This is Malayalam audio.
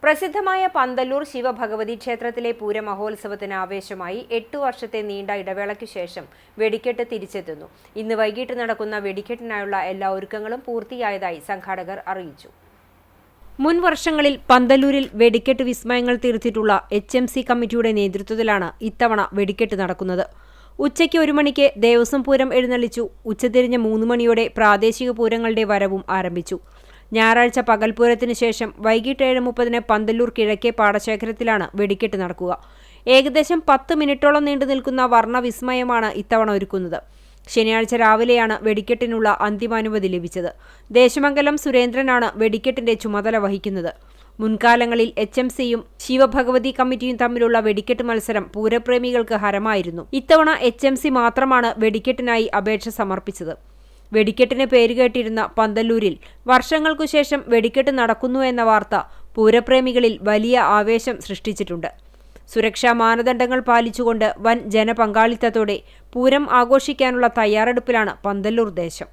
പ്രസിദ്ധമായ പന്തല്ലൂർ ശിവഭഗവതി ക്ഷേത്രത്തിലെ പൂരമഹോത്സവത്തിന് ആവേശമായി 8 വർഷത്തെ നീണ്ട ഇടവേളയ്ക്കു ശേഷം വെടിക്കെട്ട് തിരിച്ചെത്തുന്നു. ഇന്ന് വൈകിട്ട് നടക്കുന്ന വെടിക്കെട്ടിനായുള്ള എല്ലാ ഒരുക്കങ്ങളും പൂർത്തിയായതായി സംഘാടകർ അറിയിച്ചു. മുൻ വർഷങ്ങളിൽ പന്തല്ലൂരിൽ വെടിക്കെട്ട് വിസ്മയങ്ങൾ തീർത്തിട്ടുള്ള HMC കമ്മിറ്റിയുടെ നേതൃത്വത്തിലാണ് ഇത്തവണ വെടിക്കെട്ട് നടക്കുന്നത്. ഉച്ചയ്ക്ക് 1 മണിക്ക് ദേവസ്വം പൂരം എഴുന്നള്ളിച്ചു. ഉച്ചതിരിഞ്ഞ് 3 മണിയോടെ പ്രാദേശിക പൂരങ്ങളുടെ വരവും ആരംഭിച്ചു. ഞായറാഴ്ച പകൽപൂരത്തിനു ശേഷം വൈകിട്ട് 7:30 പന്തല്ലൂർ കിഴക്കേ പാടശേഖരത്തിലാണ് വെടിക്കെട്ട് നടക്കുക. ഏകദേശം 10 മിനിറ്റോളം നീണ്ടു നിൽക്കുന്ന വർണ്ണവിസ്മയമാണ് ഇത്തവണ ഒരുക്കുന്നത്. ശനിയാഴ്ച രാവിലെയാണ് വെടിക്കെട്ടിനുള്ള അന്തിമാനുമതി ലഭിച്ചത്. ദേശമംഗലം സുരേന്ദ്രനാണ് വെടിക്കെട്ടിന്റെ ചുമതല വഹിക്കുന്നത്. മുൻകാലങ്ങളിൽ HMCയും ശിവഭഗവതി കമ്മിറ്റിയും തമ്മിലുള്ള വെടിക്കെട്ട് മത്സരം പൂരപ്രേമികൾക്ക് ഹരമായിരുന്നു. ഇത്തവണ HMC മാത്രമാണ് വെടിക്കെട്ടിനായി അപേക്ഷ സമർപ്പിച്ചത്. വെടിക്കെട്ടിന് പേരുകേട്ടിരുന്ന പന്തല്ലൂരിൽ വർഷങ്ങൾക്കുശേഷം വെടിക്കെട്ട് നടക്കുന്നു എന്ന വാർത്ത പൂരപ്രേമികളിൽ വലിയ ആവേശം സൃഷ്ടിച്ചിട്ടുണ്ട്. സുരക്ഷാ മാനദണ്ഡങ്ങൾ പാലിച്ചുകൊണ്ട് വൻ ജനപങ്കാളിത്തത്തോടെ പൂരം ആഘോഷിക്കാനുള്ള തയ്യാറെടുപ്പിലാണ് പന്തല്ലൂർ ദേശം.